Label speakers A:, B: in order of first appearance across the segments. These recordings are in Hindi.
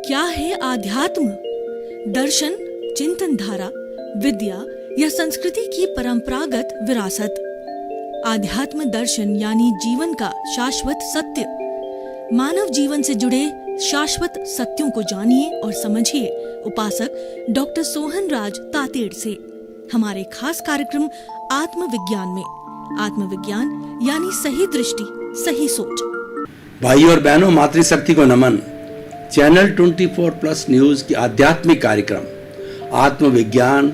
A: क्या है आध्यात्म? दर्शन, चिंतन धारा, विद्या या संस्कृति की परंपरागत विरासत। आध्यात्म दर्शन यानी जीवन का शाश्वत सत्य। मानव जीवन से जुड़े शाश्वत सत्यों को जानिए और समझिए उपासक डॉक्टर सोहन राज तातेड़ से हमारे खास कार्यक्रम आत्मविज्ञान में। आत्मविज्ञान यानी सही दृष्टि, सही सोच।
B: भाई और बहनों, मातृशक्ति को नमन। चैनल 24+ न्यूज की आध्यात्मिक कार्यक्रम आत्मविज्ञान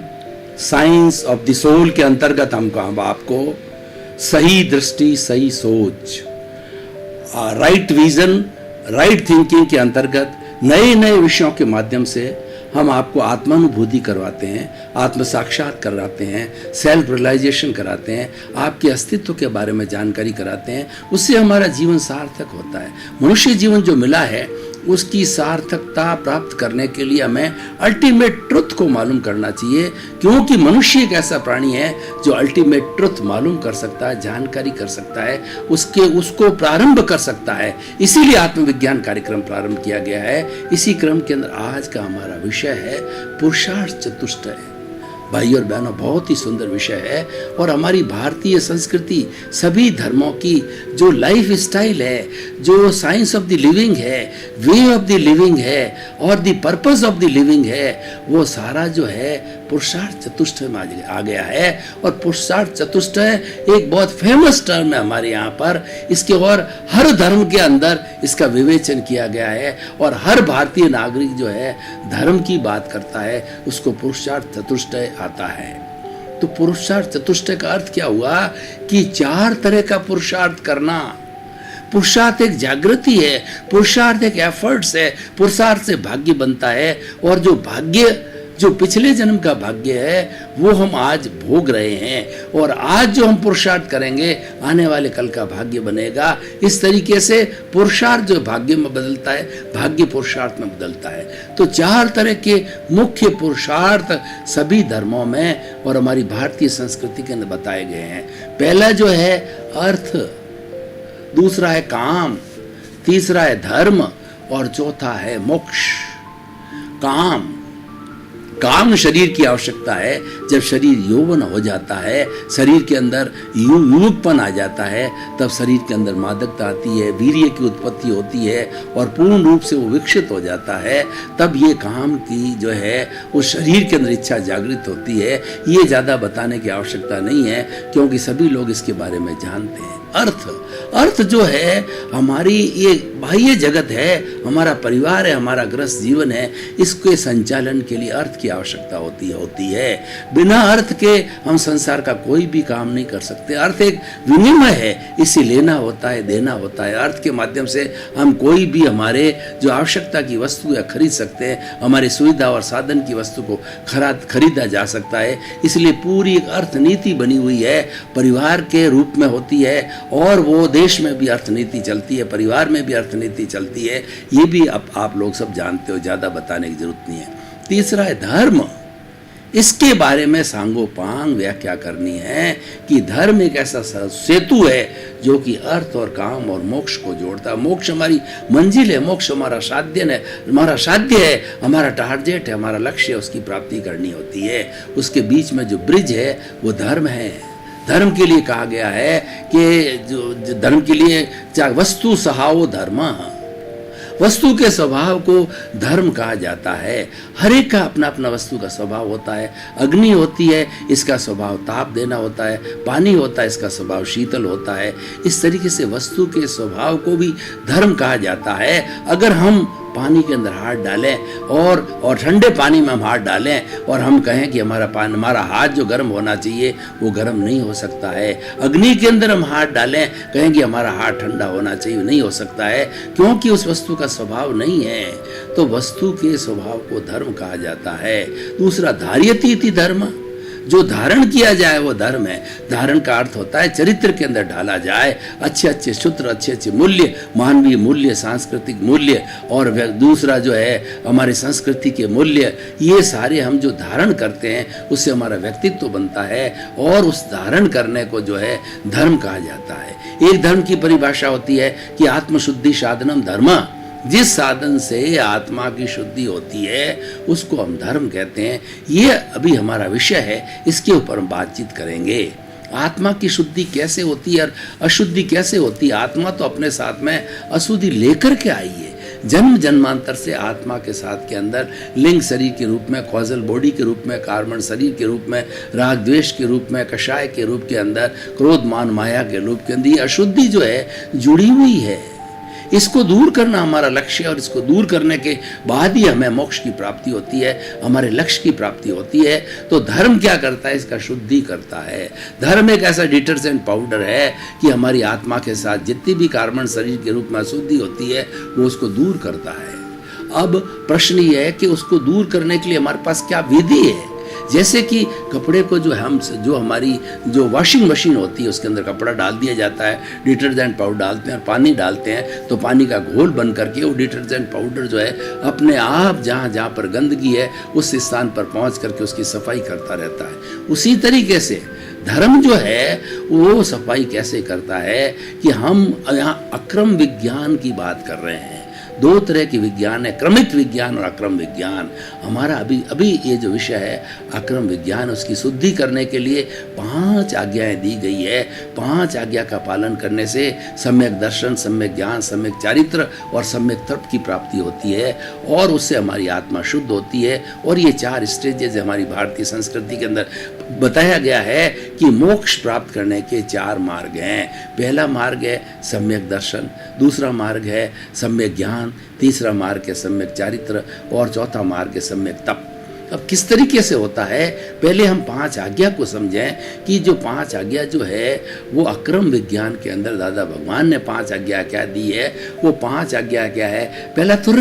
B: साइंस ऑफ द सोल के अंतर्गत हम आपको सही दृष्टि, सही सोच, राइट विजन, राइट थिंकिंग के अंतर्गत नए नए विषयों के माध्यम से हम आपको आत्मानुभूति करवाते हैं, आत्म साक्षात कराते हैं, सेल्फ रियलाइजेशन कराते हैं, आपके अस्तित्व के बारे में जानकारी कराते हैं। उससे हमारा जीवन सार्थक होता है। मनुष्य जीवन जो मिला है उसकी सार्थकता प्राप्त करने के लिए हमें अल्टीमेट ट्रुथ को मालूम करना चाहिए, क्योंकि मनुष्य एक ऐसा प्राणी है जो अल्टीमेट ट्रुथ मालूम कर सकता है, जानकारी कर सकता है, उसको प्रारंभ कर सकता है। इसीलिए आत्मविज्ञान कार्यक्रम प्रारंभ किया गया है। इसी क्रम के अंदर आज का हमारा विषय है पुरुषार्थ चतुष्टय। भाई और बहनों, बहुत ही सुंदर विषय है और हमारी भारतीय संस्कृति, सभी धर्मों की जो लाइफ स्टाइल है, जो साइंस ऑफ द लिविंग है, वे ऑफ द लिविंग है और the purpose of the living है, वो सारा जो है पुरुषार्थ चतुष्टय में आ गया है। और पुरुषार्थ चतुष्टय एक बहुत फेमस टर्म है हमारे यहाँ पर। इसके और हर धर्म के अंदर इसका विवेचन किया गया है और हर भारतीय नागरिक जो है धर्म की बात करता है उसको पुरुषार्थ चतुष्टय आता है। तो पुरुषार्थ चतुष्टय का अर्थ क्या हुआ कि 4 तरह का पुरुषार्थ करना। पुरुषार्थ एक जागृति है, पुरुषार्थ एक एफर्ट्स है, पुरुषार्थ से भाग्य बनता है और जो भाग्य, जो पिछले जन्म का भाग्य है वो हम आज भोग रहे हैं और आज जो हम पुरुषार्थ करेंगे आने वाले कल का भाग्य बनेगा। इस तरीके से पुरुषार्थ जो भाग्य में बदलता है, भाग्य पुरुषार्थ में बदलता है। तो 4 तरह के मुख्य पुरुषार्थ सभी धर्मों में और हमारी भारतीय संस्कृति के अंदर बताए गए हैं। पहला जो है अर्थ, दूसरा है काम, तीसरा है धर्म और चौथा है मोक्ष। काम शरीर की आवश्यकता है। जब शरीर यौवन हो जाता है, शरीर के अंदर युवकपन आ जाता है, तब शरीर के अंदर मादकता आती है, वीर्य की उत्पत्ति होती है और पूर्ण रूप से वो विकसित हो जाता है। तब ये काम की जो है उस शरीर के अंदर इच्छा जागृत होती है। ये ज़्यादा बताने की आवश्यकता नहीं है क्योंकि सभी लोग इसके बारे में जानते हैं। अर्थ जो है हमारी ये बाह्य जगत है, हमारा परिवार है, हमारा गृहस्थ जीवन है, इसके संचालन के लिए अर्थ की आवश्यकता होती है। बिना अर्थ के हम संसार का कोई भी काम नहीं कर सकते। अर्थ एक विनिमय है, इसे लेना होता है, देना होता है। अर्थ के माध्यम से हम कोई भी हमारे जो आवश्यकता की वस्तु है खरीद सकते हैं, हमारी सुविधा और साधन की वस्तु को खरीदा जा सकता है। इसलिए पूरी एक अर्थ नीति बनी हुई है, परिवार के रूप में होती है और वो देश में भी अर्थनीति चलती है, परिवार में भी अर्थनीति चलती है। ये भी अब आप लोग सब जानते हो, ज़्यादा बताने की जरूरत नहीं है। तीसरा है धर्म। इसके बारे में सांगोपांग व्याख्या करनी है कि धर्म एक ऐसा सेतु है जो कि अर्थ और काम और मोक्ष को जोड़ता है। मोक्ष हमारी मंजिल है, मोक्ष हमारा साध्य है, हमारा टारगेट है, हमारा लक्ष्य है, उसकी प्राप्ति करनी होती है। उसके बीच में जो ब्रिज है वो धर्म है। धर्म के लिए कहा गया है कि जो धर्म के लिए वस्तु स्वभाव धर्म, वस्तु के स्वभाव को धर्म कहा जाता है। हर एक का अपना अपना वस्तु का स्वभाव होता है। अग्नि होती है, इसका स्वभाव ताप देना होता है। पानी होता है, इसका स्वभाव शीतल होता है। इस तरीके से वस्तु के स्वभाव को भी धर्म कहा जाता है। अगर हम पानी के अंदर हाथ डालें और ठंडे पानी में हम हाथ डालें और हम कहें कि हमारा हाथ जो गर्म होना चाहिए वो गर्म नहीं हो सकता है। अग्नि के अंदर हम हाथ डालें, कहें कि हमारा हाथ ठंडा होना चाहिए, नहीं हो सकता है, क्योंकि उस वस्तु का स्वभाव नहीं है। तो वस्तु के स्वभाव को धर्म कहा जाता है। दूसरा धार्यति इति धर्म, जो धारण किया जाए वो धर्म है। धारण का अर्थ होता है चरित्र के अंदर ढाला जाए, अच्छे अच्छे सूत्र, अच्छे अच्छे मूल्य, मानवीय मूल्य, सांस्कृतिक मूल्य और दूसरा जो है हमारी संस्कृति के मूल्य, ये सारे हम जो धारण करते हैं उससे हमारा व्यक्तित्व बनता है और उस धारण करने को जो है धर्म कहा जाता है। एक धर्म की परिभाषा होती है कि आत्मशुद्धि साधनम धर्म, जिस साधन से आत्मा की शुद्धि होती है उसको हम धर्म कहते हैं। ये अभी हमारा विषय है, इसके ऊपर हम बातचीत करेंगे। आत्मा की शुद्धि कैसे होती है और अशुद्धि कैसे होती है। आत्मा तो अपने साथ में अशुद्धि लेकर के आई है। जन्म जन्मांतर से आत्मा के साथ के अंदर लिंग शरीर के रूप में, कॉजल बॉडी के रूप में, कार्बन शरीर के रूप में, राग द्वेष के रूप में, कषाय के रूप के अंदर, क्रोध मान माया के रूप के अंदर ये अशुद्धि जो है जुड़ी हुई है। इसको दूर करना हमारा लक्ष्य है और इसको दूर करने के बाद ही हमें मोक्ष की प्राप्ति होती है, हमारे लक्ष्य की प्राप्ति होती है। तो धर्म क्या करता है? इसका शुद्धि करता है। धर्म एक ऐसा डिटर्जेंट पाउडर है कि हमारी आत्मा के साथ जितनी भी कार्बन शरीर के रूप में अशुद्धि होती है वो उसको दूर करता है। अब प्रश्न ये है कि उसको दूर करने के लिए हमारे पास क्या विधि है। जैसे कि कपड़े को जो हमारी जो वॉशिंग मशीन होती है उसके अंदर कपड़ा डाल दिया जाता है, डिटर्जेंट पाउडर डालते हैं और पानी डालते हैं, तो पानी का घोल बन करके वो डिटर्जेंट पाउडर जो है अपने आप जहाँ जहाँ पर गंदगी है उस स्थान पर पहुँच करके उसकी सफाई करता रहता है। उसी तरीके से धर्म जो है वो सफाई कैसे करता है कि हम यहाँ अक्रम विज्ञान की बात कर रहे हैं। दो तरह के विज्ञान है, क्रमिक विज्ञान और अक्रम विज्ञान। हमारा अभी ये जो विषय है अक्रम विज्ञान, उसकी शुद्धि करने के लिए 5 आज्ञाएं दी गई है। 5 आज्ञा का पालन करने से सम्यक दर्शन, सम्यक ज्ञान, सम्यक चारित्र और सम्यक तर्क की प्राप्ति होती है और उससे हमारी आत्मा शुद्ध होती है। और ये 4 स्टेजेस हमारी भारतीय संस्कृति के अंदर बताया गया है कि मोक्ष प्राप्त करने के 4 मार्ग हैं। पहला मार्ग है सम्यक दर्शन, दूसरा मार्ग है सम्यक ज्ञान, तीसरा मार्ग है सम्यक चारित्र और चौथा मार्ग है सम्यक तप। अब किस तरीके से होता है, पहले हम 5 आज्ञा को समझें कि जो 5 आज्ञा जो है वो अक्रम विज्ञान के अंदर दादा भगवान ने 5 आज्ञा क्या दी है। वो 5 आज्ञा क्या है? पहला तो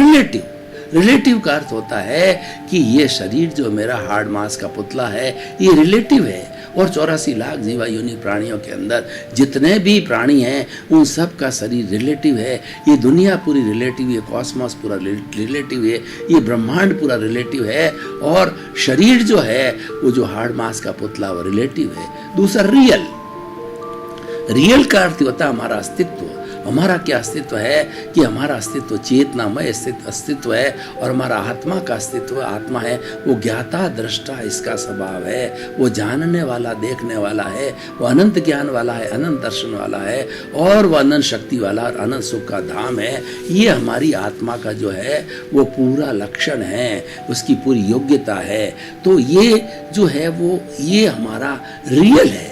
B: रिलेटिव का अर्थ होता है कि ये शरीर जो मेरा हार्ड मास का पुतला है ये रिलेटिव है और 84 लाख जीवा योनि प्राणियों के अंदर जितने भी प्राणी हैं उन सब का शरीर रिलेटिव है। ये दुनिया पूरी रिलेटिव है, कॉस्मोस पूरा रिलेटिव है, ये ब्रह्मांड पूरा रिलेटिव है और शरीर जो है वो जो हार्ड मास का पुतला वो रिलेटिव है। दूसरा रियल का अर्थ होता है हमारा अस्तित्व। हमारा क्या अस्तित्व है कि हमारा अस्तित्व चेतनामय अस्तित्व है और हमारा आत्मा का अस्तित्व आत्मा है वो ज्ञाता दृष्टा इसका स्वभाव है, वो जानने वाला देखने वाला है, वो अनंत ज्ञान वाला है, अनंत दर्शन वाला है और वो अनंत शक्ति वाला और अनंत सुख का धाम है। ये हमारी आत्मा का जो है वो पूरा लक्षण है, उसकी पूरी योग्यता है। तो ये जो है वो ये हमारा रियल है।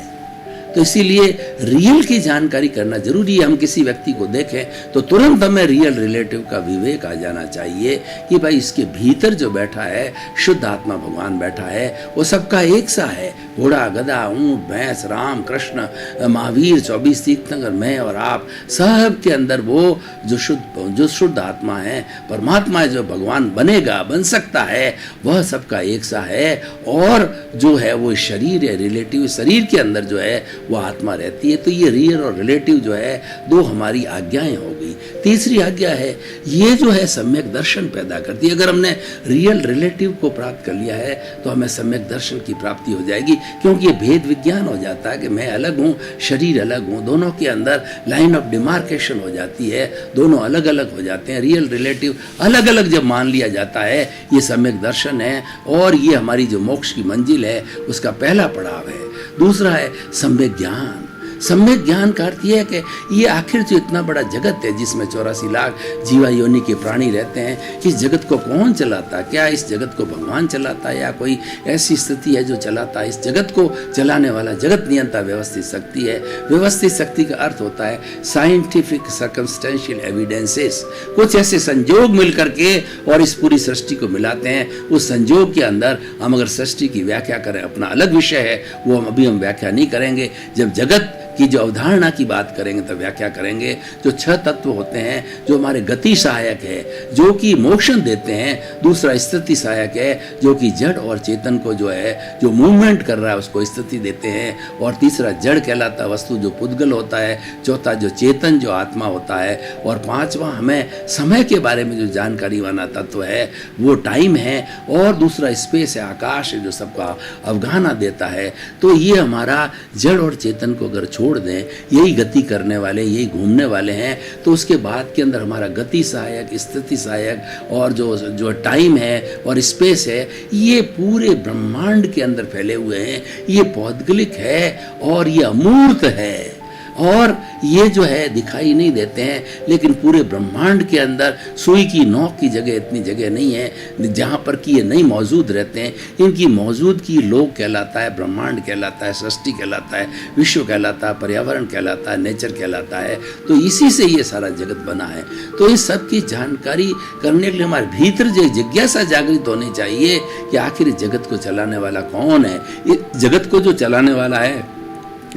B: तो इसीलिए रियल की जानकारी करना जरूरी है। हम किसी व्यक्ति को देखें तो तुरंत हमें रियल रिलेटिव का विवेक आ जाना चाहिए कि भाई इसके भीतर जो बैठा है शुद्ध आत्मा भगवान बैठा है वो सबका एक सा है। घोड़ा, गधा, ऊंट, भैंस, राम, कृष्ण, महावीर, 24 तीर्थंकर, मैं और आप सब के अंदर वो जो शुद्ध आत्मा है, परमात्मा है, जो भगवान बन सकता है, वह सबका एक सा है। और जो है वो शरीर है, रिलेटिव शरीर के अंदर जो है वो आत्मा रहती है। तो ये रियल और रिलेटिव जो है 2 हमारी आज्ञाएं हो गई। तीसरी आज्ञा है ये जो है सम्यक दर्शन पैदा करती है। अगर हमने रियल रिलेटिव को प्राप्त कर लिया है तो हमें सम्यक दर्शन की प्राप्ति हो जाएगी, क्योंकि ये भेद विज्ञान हो जाता है कि मैं अलग हूँ, शरीर अलग हूँ, दोनों के अंदर लाइन ऑफ डिमार्केशन हो जाती है, दोनों अलग अलग हो जाते हैं। रियल रिलेटिव अलग अलग जब मान लिया जाता है ये सम्यक दर्शन है और ये हमारी जो मोक्ष की मंजिल है उसका पहला पड़ाव है। दूसरा है सम्यक ज्ञान। सम्यक ज्ञान का अर्थ यह है कि ये आखिर जो इतना बड़ा जगत है जिसमें 84 लाख जीवा योनि के प्राणी रहते हैं, इस जगत को कौन चलाता है? क्या इस जगत को भगवान चलाता है या कोई ऐसी स्थिति है जो चलाता है? इस जगत को चलाने वाला जगत नियंता व्यवस्थित शक्ति है। व्यवस्थित शक्ति का अर्थ होता है साइंटिफिक सर्कमस्टेंशियल एविडेंसेस। कुछ ऐसे संजोग मिल करके और इस पूरी सृष्टि को मिलाते हैं। उस संजोग के अंदर हम अगर सृष्टि की व्याख्या करें, अपना अलग विषय है, वो हम व्याख्या नहीं करेंगे। जब जगत की जो अवधारणा की बात करेंगे तो व्याख्या करेंगे। जो 6 तत्व होते हैं जो हमारे गति सहायक है, जो कि मोशन देते हैं। दूसरा स्थिति सहायक है जो कि जड़ और चेतन को जो है जो मूवमेंट कर रहा है उसको स्थिति देते हैं। और तीसरा जड़ कहलाता वस्तु जो पुद्गल होता है। चौथा जो चेतन जो आत्मा होता है। और 5वां हमें समय के बारे में जो जानकारी वाला तत्व है वो टाइम है। और दूसरा स्पेस है, आकाश है जो सबका अवगाहना देता है। तो ये हमारा जड़ और चेतन को अगर छोड़ छोड़ दें, यही गति करने वाले, यही घूमने वाले हैं, तो उसके बाद के अंदर हमारा गति सहायक, स्थिति सहायक और जो टाइम है और स्पेस है, ये पूरे ब्रह्मांड के अंदर फैले हुए हैं। ये पौद्गलिक है और ये अमूर्त है और ये जो है दिखाई नहीं देते हैं, लेकिन पूरे ब्रह्मांड के अंदर सुई की नोक की जगह इतनी जगह नहीं है जहाँ पर कि ये नहीं मौजूद रहते हैं। इनकी मौजूदगी लोक कहलाता है, ब्रह्मांड कहलाता है, सृष्टि कहलाता है, विश्व कहलाता है, पर्यावरण कहलाता है, नेचर कहलाता है। तो इसी से ये सारा जगत बना है। तो इस सब की जानकारी करने के लिए हमारे भीतर जो जिज्ञासा जागृत होनी चाहिए कि आखिर इस जगत को चलाने वाला कौन है। इस जगत को जो चलाने वाला है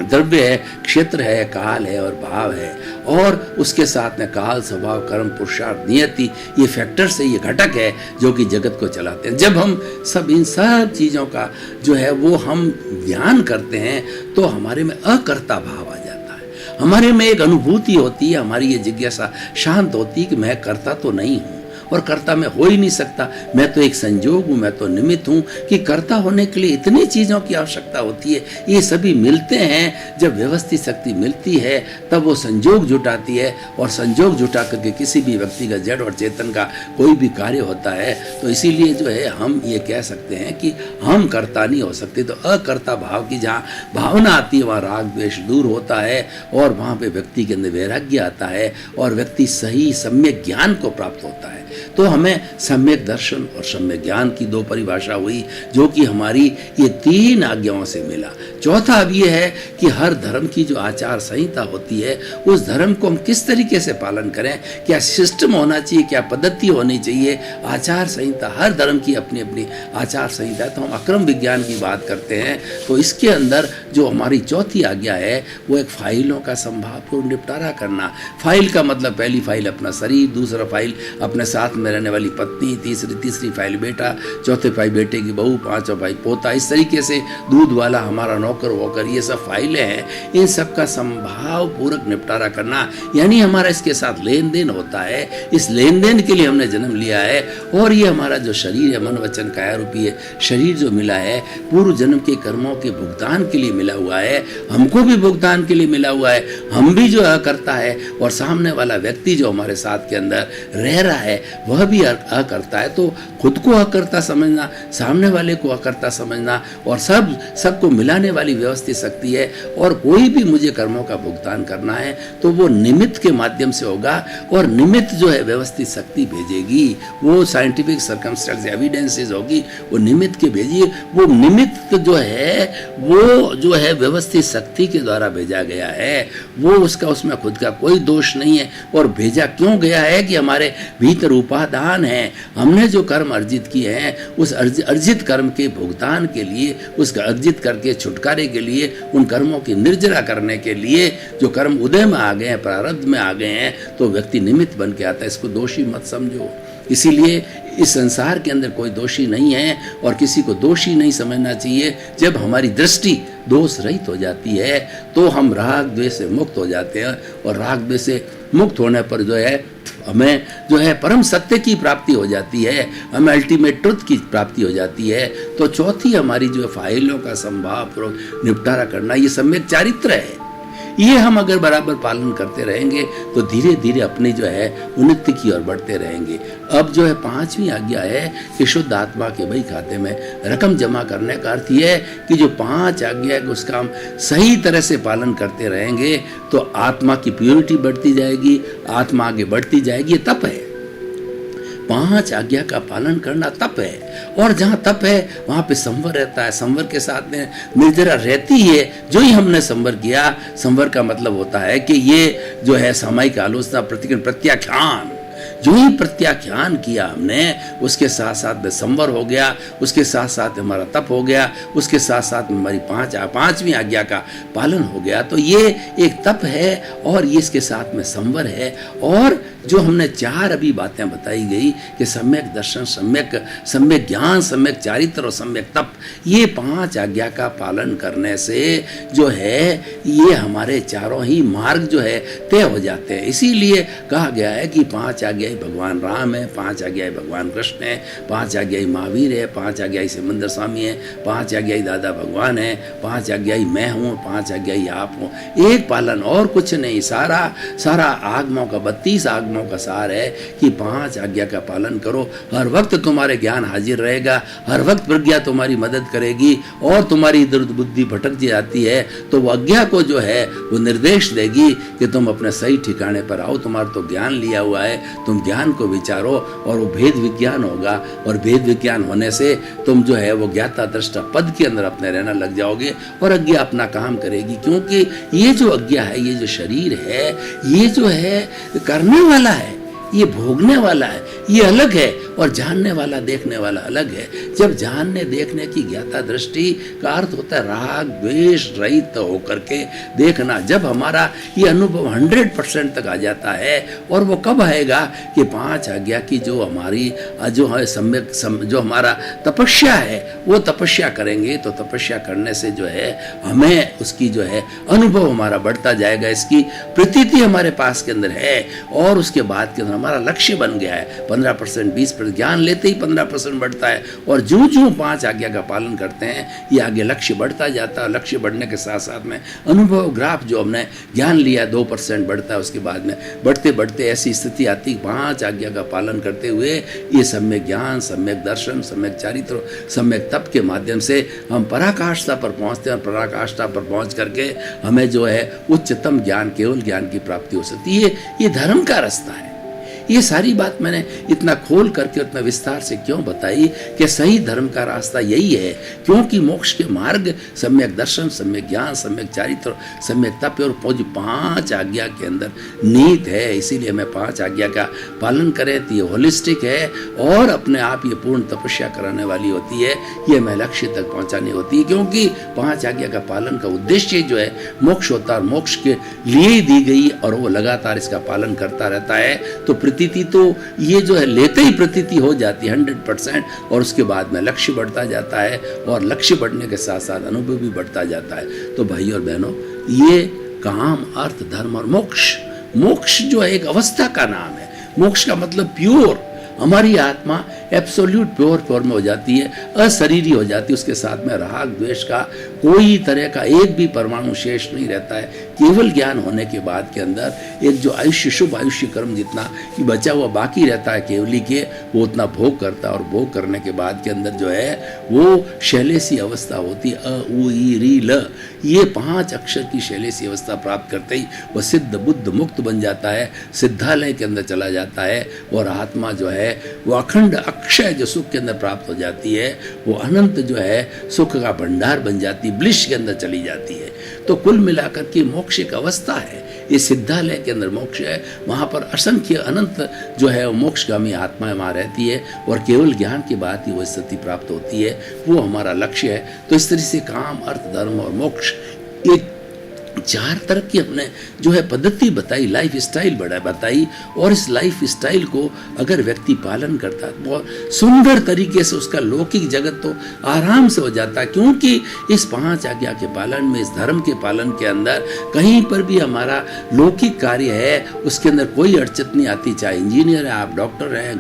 B: द्रव्य है, क्षेत्र है, काल है और भाव है, और उसके साथ में काल, स्वभाव, कर्म, पुरुषार्थ, नियति, ये फैक्टर्स है, ये घटक है जो कि जगत को चलाते हैं। जब हम सब इन सब चीज़ों का जो है वो हम ध्यान करते हैं तो हमारे में अकर्ता भाव आ जाता है, हमारे में एक अनुभूति होती है, हमारी ये जिज्ञासा शांत होती है कि मैं कर्ता तो नहीं हूँ और कर्ता मैं हो ही नहीं सकता, मैं तो एक संजोग हूँ, मैं तो निमित्त हूँ। कि कर्ता होने के लिए इतनी चीज़ों की आवश्यकता होती है, ये सभी मिलते हैं। जब व्यवस्थित शक्ति मिलती है तब वो संजोग जुटाती है, और संजोग जुटा करके किसी भी व्यक्ति का, जड़ और चेतन का कोई भी कार्य होता है। तो इसीलिए जो है हम ये कह सकते हैं कि हम कर्ता नहीं हो सकते। तो अकर्ता भाव की जहाँ भावना आती है वहाँ राग द्वेष दूर होता है, और वहाँ पे व्यक्ति के अंदर वैराग्य आता है, और व्यक्ति सही सम्यक ज्ञान को प्राप्त होता है। तो हमें सम्यक दर्शन और सम्यक ज्ञान की दो परिभाषा हुई, जो कि हमारी ये तीन आज्ञाओं से मिला। चौथा अब ये है कि हर धर्म की जो आचार संहिता होती है, उस धर्म को हम किस तरीके से पालन करें, क्या सिस्टम होना चाहिए, क्या पद्धति होनी चाहिए। आचार संहिता, हर धर्म की अपनी अपनी आचार संहिता है। तो हम अक्रम विज्ञान की बात करते हैं, तो इसके अंदर जो हमारी चौथी आज्ञा है वो एक फाइलों का संभावपूर्ण निपटारा करना। फाइल का मतलब पहली फाइल अपना शरीर, दूसरा फाइल अपने साथ में रहने वाली पत्नी, तीसरी फाइल बेटा, चौथे फाइल बेटे की बहू, पांचवा फाइल पोता, इस तरीके से दूध वाला हमारा नौकर वोकर, ये सब फाइलें हैं। इन सब का संभाव पूर्वक निपटारा करना, यानी हमारा इसके साथ लेन देन होता है। इस लेन देन के लिए हमने जन्म लिया है, और ये हमारा जो शरीर है, मन वचन काया रूपी है शरीर जो मिला है, पूर्व जन्म के कर्मों के भुगतान के लिए मिला हुआ है। हमको भी भुगतान के लिए मिला हुआ है, हम भी जो करता है, और सामने वाला व्यक्ति जो हमारे साथ के अंदर रह रहा है वह भी अकर्ता है। तो खुद को अकर्ता समझना, सामने वाले को अकर्ता समझना, और सबको मिलाने वाली व्यवस्थित शक्ति है। और कोई भी मुझे कर्मों का भुगतान करना है तो वो निमित्त के माध्यम से होगा, और निमित्त जो है व्यवस्थित शक्ति भेजेगी, वो साइंटिफिक सर्कमस्टेंस एविडेंसेस होगी, वो निमित्त के भेजिए। वो निमित्त जो है व्यवस्थित शक्ति के द्वारा भेजा गया है, वो उसमें खुद का कोई दोष नहीं है। और भेजा क्यों गया है कि हमारे भीतर उपादान है, हमने जो कर्म अर्जित किए हैं उस अर्जित कर्म के भुगतान के लिए, उस अर्जित करके छुटकारे के लिए, उन कर्मों की निर्जरा करने के लिए जो कर्म उदय में आ गए हैं, प्रारब्ध में आ गए हैं, तो व्यक्ति निमित्त बन के आता है। इसको दोषी मत समझो। इसीलिए इस संसार के अंदर कोई दोषी नहीं है, और किसी को दोषी नहीं समझना चाहिए। जब हमारी दृष्टि दोष रहित हो जाती है तो हम राग द्वेष से मुक्त हो जाते हैं, और राग द्वेष से मुक्त होने पर जो है हमें जो है परम सत्य की प्राप्ति हो जाती है, हमें अल्टीमेट ट्रुथ की प्राप्ति हो जाती है। तो चौथी हमारी जो फाइलों का संभाव निपटारा करना, ये सम्यक चारित्र है। ये हम अगर बराबर पालन करते रहेंगे तो धीरे धीरे अपनी जो है उन्नति की ओर बढ़ते रहेंगे। अब जो है पांचवी आज्ञा है कि शुद्ध आत्मा के बही खाते में रकम जमा करने का अर्थ यह है कि जो पांच आज्ञा है उसका हम सही तरह से पालन करते रहेंगे तो आत्मा की प्योरिटी बढ़ती जाएगी, आत्मा आगे बढ़ती जाएगी। ये तप है, पांच आज्ञा का पालन करना तप है। और जहाँ तप है वहाँ पे संवर रहता है, संवर के साथ में निर्जरा रहती है। जो ही हमने संवर किया, संवर का मतलब होता है कि ये जो है सामायिक आलोचना, प्रतिक्रमण, प्रत्याख्यान, जो ही प्रत्याख्यान किया हमने उसके साथ साथ में संवर हो गया, उसके साथ साथ हमारा तप हो गया, उसके साथ साथ में हमारी पांचवी आज्ञा का पालन हो गया। तो ये एक तप है और ये इसके साथ में संवर है। और जो हमने 4 अभी बातें बताई गई कि सम्यक दर्शन, सम्यक ज्ञान, सम्यक चारित्र और सम्यक तप, ये 5 आज्ञा का पालन करने से जो है ये हमारे चारों ही मार्ग जो है तय हो जाते हैं। इसीलिए कहा गया है कि 5 आज्ञाएं भगवान राम है, 5 आज्ञाएं भगवान कृष्ण है, 5 आज्ञाएं महावीर है, 5 आज्ञाएं सिमंदर स्वामी है, 5 आज्ञाएं दादा भगवान है, 5 आज्ञाएं मैं हूँ, 5 आज्ञाएं आप हो। एक पालन और कुछ नहीं, सारा आगमों का 32 आगमों का सार है कि 5 आज्ञा का पालन करो। हर वक्त तुम्हारे ज्ञान हाजिर रहेगा, हर वक्त प्रज्ञा तुम्हारी मदद करेगी, और तुम्हारी इधर उधर बुद्धि भटक जाती है तो वो आज्ञा को जो है वो निर्देश देगी कि तुम अपने सही ठिकाने पर आओ। तुम्हारा तो ज्ञान लिया हुआ है, तुम ज्ञान को विचारो, और वो भेद विज्ञान होगा, और भेद विज्ञान होने से तुम जो है वो ज्ञाता दृष्टा पद के अंदर अपने रहना लग जाओगे, और आज्ञा अपना काम करेगी। क्योंकि ये जो आज्ञा है, ये जो शरीर है, ये जो है करने वाला है, ये भोगने वाला है, ये अलग है, और जानने वाला देखने वाला अलग है। जब जानने देखने की ज्ञाता दृष्टि का अर्थ होता है राग द्वेष रहित होकर के देखना। जब हमारा ये अनुभव 100% तक आ जाता है, और वो कब आएगा कि 5 आज्ञा की जो हमारी जो है सम्यक जो हमारा तपस्या है, वो तपस्या करेंगे तो तपस्या करने से जो है हमें उसकी जो है अनुभव हमारा बढ़ता जाएगा, इसकी प्रतीति हमारे पास के अंदर है, और उसके बाद के अंदर हमारा लक्ष्य बन गया है। 15% 20% ज्ञान लेते ही 15% बढ़ता है, और जो 5 आज्ञा का पालन करते हैं ये आगे लक्ष्य बढ़ता जाता है। लक्ष्य बढ़ने के साथ साथ में अनुभव ग्राफ जो हमने ज्ञान लिया 2% बढ़ता है, उसके बाद में बढ़ते बढ़ते ऐसी स्थिति आती 5 आज्ञा का पालन करते हुए ये सम्यक ज्ञान, सम्यक दर्शन, सम्यक चारित्र, सम्यक तप के माध्यम से हम पराकाष्ठा पर पहुँचते हैं। पराकाष्ठा पर पहुँच करके हमें जो है उच्चतम ज्ञान, केवल ज्ञान की प्राप्ति हो सकती है। ये धर्म का रास्ता है। ये सारी बात मैंने इतना खोल करके इतना विस्तार से क्यों बताई कि सही धर्म का रास्ता यही है, क्योंकि मोक्ष के मार्ग सम्यक दर्शन, सम्यक ज्ञान, सम्यक चारित्र, सम्यक तप और 5 आज्ञा के अंदर नीत है। इसीलिए हमें 5 आज्ञा का पालन करें तो ये होलिस्टिक है, और अपने आप ये पूर्ण तपस्या कराने वाली होती है। ये हमें लक्ष्य तक पहुंचानी होती है, क्योंकि 5 आज्ञा का पालन का उद्देश्य जो है मोक्ष होता है, और मोक्ष के लिए ही दी गई, और वो लगातार इसका पालन करता रहता है। तो प्रतीति तो ये जो है लेते ही प्रतीति हो जाती है 100%, और उसके बाद में लक्ष्य बढ़ता जाता है, और लक्ष्य बढ़ने के साथ साथ अनुभव भी बढ़ता जाता है। तो भाई और बहनों, ये काम, अर्थ, धर्म और मोक्ष जो है एक अवस्था का नाम है। मोक्ष का मतलब प्योर, हमारी आत्मा एब्सोल्यूट प्योर फॉर्म में हो जाती है, अशरीरी हो जाती है। उसके साथ में राग द्वेष का कोई तरह का एक भी परमाणु शेष नहीं रहता है। केवल ज्ञान होने के बाद के अंदर एक जो आयुष्य, शुभ आयुष्य कर्म जितना कि बचा हुआ बाकी रहता है केवली के, वो उतना भोग करता है, और भोग करने के बाद के अंदर जो है वो शैलेसी अवस्था होती है। अ उ ई री ल, ये 5 अक्षर की शैलेसी अवस्था प्राप्त करते ही वह सिद्ध बुद्ध मुक्त बन जाता है, सिद्धालय के अंदर चला जाता है, और आत्मा जो है वो अखंड अक्षय जो सुख के अंदर प्राप्त हो जाती है, वो अनंत जो है सुख का भंडार बन जाती है, ब्लिश के अंदर चली जाती है। तो कुल मिलाकर के मोक्ष एक अवस्था है। ये सिद्धालय के अंदर मोक्ष है, वहाँ पर असंख्य अनंत जो है वो मोक्षगामी आत्माएं वहाँ रहती है, और केवल ज्ञान के बाद ही वो स्थिति प्राप्त होती है। वो हमारा लक्ष्य है। तो इस तरह से काम, अर्थ, धर्म और मोक्ष, एक 4 तरह की अपने जो है पद्धति बताई, लाइफ स्टाइल बताई, और इस लाइफ स्टाइल को अगर व्यक्ति पालन करता है बहुत सुंदर तरीके से उसका लौकिक जगत तो आराम से हो जाता है। क्योंकि इस 5 आज्ञा के पालन में, इस धर्म के पालन के अंदर कहीं पर भी हमारा लौकिक कार्य है उसके अंदर कोई अड़चन नहीं आती। चाहे इंजीनियर है, आप डॉक्टर हैं,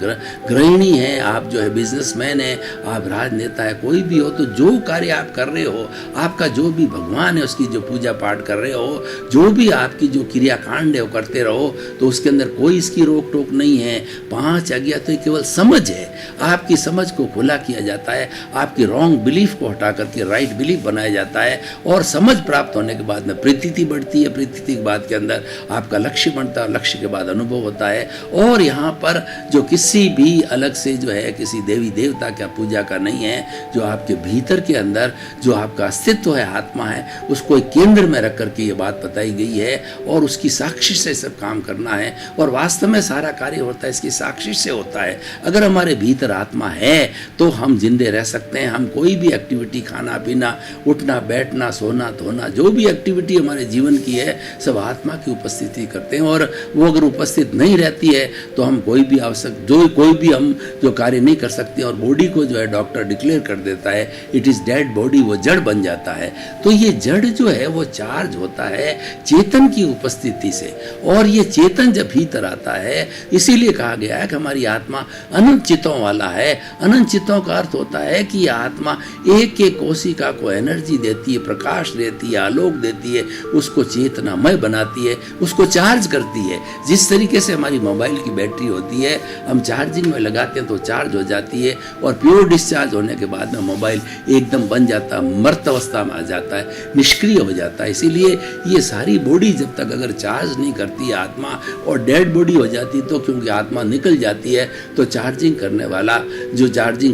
B: गृहिणी हैं, आप जो है बिजनेसमैन हैं, आप राजनेता है, कोई भी हो, तो जो कार्य आप कर रहे हो, आपका जो भी भगवान है उसकी जो पूजा पाठ कर रहे हो, जो भी आपकी जो क्रियाकांड है वो करते रहो, तो उसके अंदर कोई इसकी रोक टोक नहीं है। 5 आज्ञा तो केवल समझ है, आपकी समझ को खुला किया जाता है, आपकी रॉन्ग बिलीफ को हटा करके राइट बिलीफ बनाया जाता है, और समझ प्राप्त होने के बाद में प्रतीति बढ़ती है, प्रतीति के बाद के अंदर आपका लक्ष्य बनता है, लक्ष्य के बाद अनुभव होता है। और यहाँ पर जो किसी भी अलग से जो है किसी देवी देवता का पूजा का नहीं है, जो आपके भीतर के अंदर जो आपका अस्तित्व है, आत्मा है, उसको एक केंद्र में रख करके करके ये बात बताई गई है और उसकी साक्षी से सब काम करना है। और वास्तव में सारा कार्य होता है इसकी साक्षी से होता है। अगर हमारे भीतर आत्मा है तो हम जिंदे रह सकते हैं। हम कोई भी एक्टिविटी, खाना पीना, उठना बैठना, सोना धोना, जो भी एक्टिविटी हमारे जीवन की है सब आत्मा की उपस्थिति करते हैं। और वो अगर उपस्थित नहीं रहती है तो हम कोई भी हम जो कार्य नहीं कर सकते। और बॉडी को जो है डॉक्टर डिक्लेयर कर देता है इट इज डेड बॉडी, वो जड़ बन जाता है। तो ये जड़ जो है वो चार्ज होता है चेतन की उपस्थिति से। और ये चेतन जब भीतर आता है, इसीलिए कहा गया है कि हमारी आत्मा अनंत चितों वाला है। अनंत चितों का अर्थ होता है कि आत्मा एक एक कोशिका को एनर्जी देती है, प्रकाश देती है, आलोक देती है, उसको चेतनामय बनाती है, उसको चार्ज करती है। जिस तरीके से हमारी मोबाइल की बैटरी होती है, हम चार्जिंग में लगाते हैं तो चार्ज हो जाती है और प्योर डिस्चार्ज होने के बाद में मोबाइल एकदम बन जाता है, मर्त अवस्था में आ जाता है, निष्क्रिय हो जाता है। इसीलिए ये सारी बॉडी जब तक अगर चार्ज नहीं करती है आत्मा और डेड बॉडी हो जाती है, तो क्योंकि आत्मा निकल जाती है तो चार्जिंग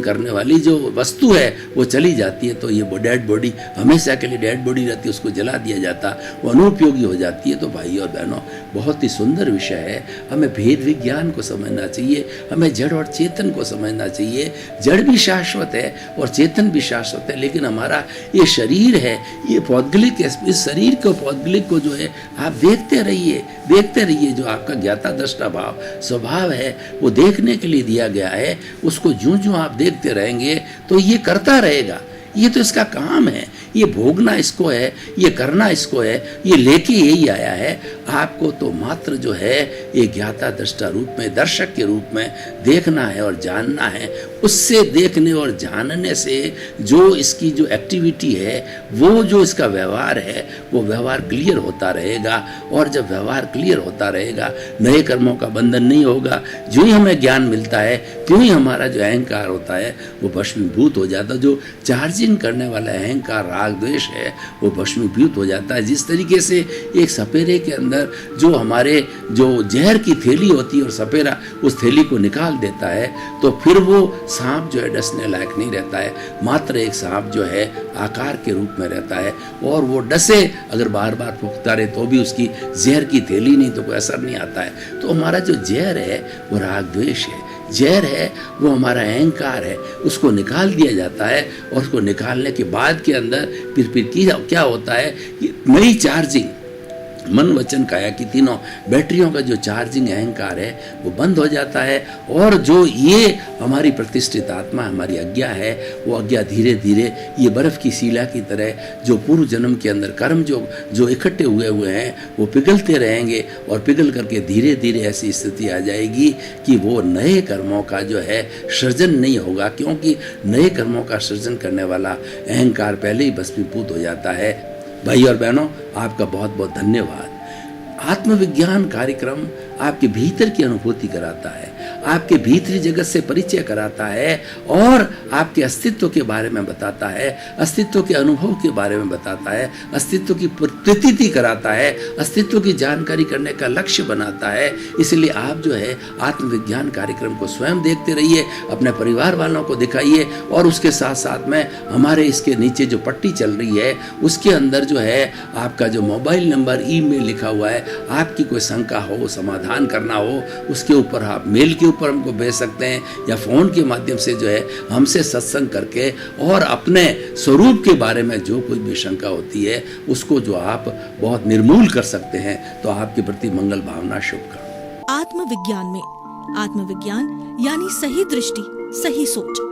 B: करने वाली जो वस्तु है वो चली जाती है। तो ये डेड बॉडी हमेशा के लिए डेड बॉडी रहती है, उसको जला दिया जाता, वो अनुपयोगी हो जाती है। तो भाई और बहनों, बहुत ही सुंदर विषय है। हमें भेद विज्ञान को समझना चाहिए, हमें जड़ और चेतन को समझना चाहिए। जड़ भी शाश्वत है और चेतन भी शाश्वत है, लेकिन हमारा ये शरीर है, ये पौद्गलिक है। इस शरीर को, पौद्गलिक को जो है आप देखते रहिए। जो आपका ज्ञाता दृष्टा भाव स्वभाव है वो देखने के लिए दिया गया है। उसको ज्यों आप देखते रहेंगे तो ये करता रहेगा। ये तो इसका काम है, ये भोगना इसको है, ये करना इसको है, ये लेके यही आया है। आपको तो मात्र जो है ये ज्ञाता दृष्टा रूप में, दर्शक के रूप में देखना है और जानना है। उससे देखने और जानने से जो इसकी जो एक्टिविटी है, वो जो इसका व्यवहार है, वो व्यवहार क्लियर होता रहेगा। और जब व्यवहार क्लियर होता रहेगा, नए कर्मों का बंधन नहीं होगा। जो ही हमें ज्ञान मिलता है क्यों ही हमारा जो अहंकार होता है वो भस्मीभूत हो जाता है। जो चार्जिंग करने वाला अहंकार, राग द्वेष है, वो भस्मीभूत हो जाता है। जिस तरीके से एक सपेरे के अंदर जो हमारे जो जहर की थैली होती है और सपेरा उस थैली को निकाल देता है, तो फिर वो सांप जो है डसने लायक नहीं रहता है। मात्र एक सांप जो है आकार के रूप में रहता है और वो डसे, अगर बार बार फूंकता रहे तो भी उसकी जहर की थैली नहीं तो कोई असर नहीं आता है। तो हमारा जो जहर है वो राग द्वेष है, जहर है वो हमारा अहंकार है। उसको निकाल दिया जाता है और उसको निकालने के बाद के अंदर फिर क्या होता है कि नई चार्जिंग, मन वचन काया की तीनों बैटरियों का जो चार्जिंग अहंकार है वो बंद हो जाता है। और जो ये हमारी प्रतिष्ठित आत्मा, हमारी आज्ञा है, वो आज्ञा धीरे धीरे ये बर्फ की शिला की तरह जो पूर्व जन्म के अंदर कर्म जो इकट्ठे हुए हैं वो पिघलते रहेंगे और पिघल करके धीरे धीरे ऐसी स्थिति आ जाएगी कि वो नए कर्मों का जो है सृजन नहीं होगा, क्योंकि नए कर्मों का सृजन करने वाला अहंकार पहले ही भस्मीभूत हो जाता है। भाई और बहनों, आपका बहुत बहुत धन्यवाद। आत्मविज्ञान कार्यक्रम आपके भीतर की अनुभूति कराता है, आपके भीतरी जगत से परिचय कराता है और आपके अस्तित्व के बारे में बताता है, अस्तित्व के अनुभव के बारे में बताता है, अस्तित्व की प्रतीति कराता है, अस्तित्व की जानकारी करने का लक्ष्य बनाता है। इसलिए आप जो है आत्मविज्ञान कार्यक्रम को स्वयं देखते रहिए, अपने परिवार वालों को दिखाइए और उसके साथ साथ में हमारे इसके नीचे जो पट्टी चल रही है उसके अंदर जो है आपका जो मोबाइल नंबर, ईमेल लिखा हुआ है। आपकी कोई शंका हो, समाधान करना हो, उसके ऊपर आप मेल के ऊपर हमको भेज सकते हैं या फोन के माध्यम से जो है हमसे सत्संग करके और अपने स्वरूप के बारे में जो कोई भी शंका होती है उसको जो आप बहुत निर्मूल कर सकते हैं। तो आपके प्रति मंगल भावना, शुभकामनाएं।
A: आत्मविज्ञान में आत्मविज्ञान यानी सही दृष्टि, सही सोच।